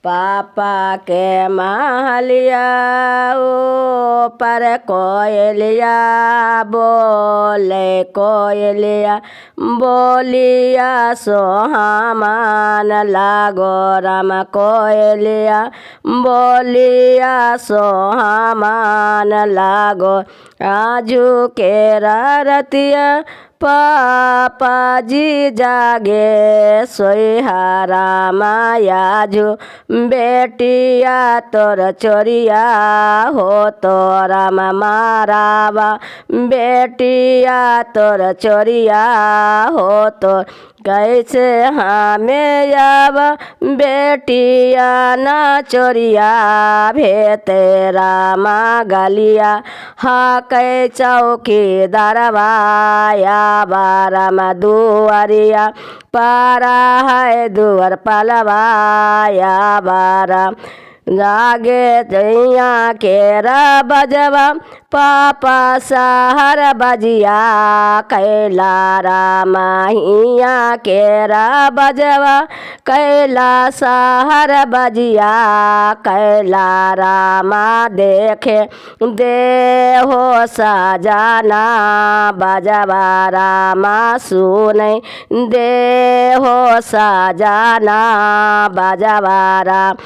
पापा के महलिया ओ पर कोयलिया बोले कोयलिया बोलिया सोहामान लागो राम कोयलिया बोलिया सोहामान लागो आजू के रतिया पापा जी जागे सोइहारा मायाजू बेटिया तोर चोरिया हो तोरा मारावा बेटिया तोर चोरिया हो तो कैसे हमें अब बेटिया ना चोरिया भे तेरा माँ गलिया हा कै चौकी दरवाया बारा दुआरिया पारा है दुआर पलवाया बारा जागे दैया केरा बजवा पापा सहर बजिया कैला रामाहिया केरा बजवा कैला सहर बजिया कैला रामा देखे दे हो सजाना बजवा रामा सुने दे हो सजाना बजवा राम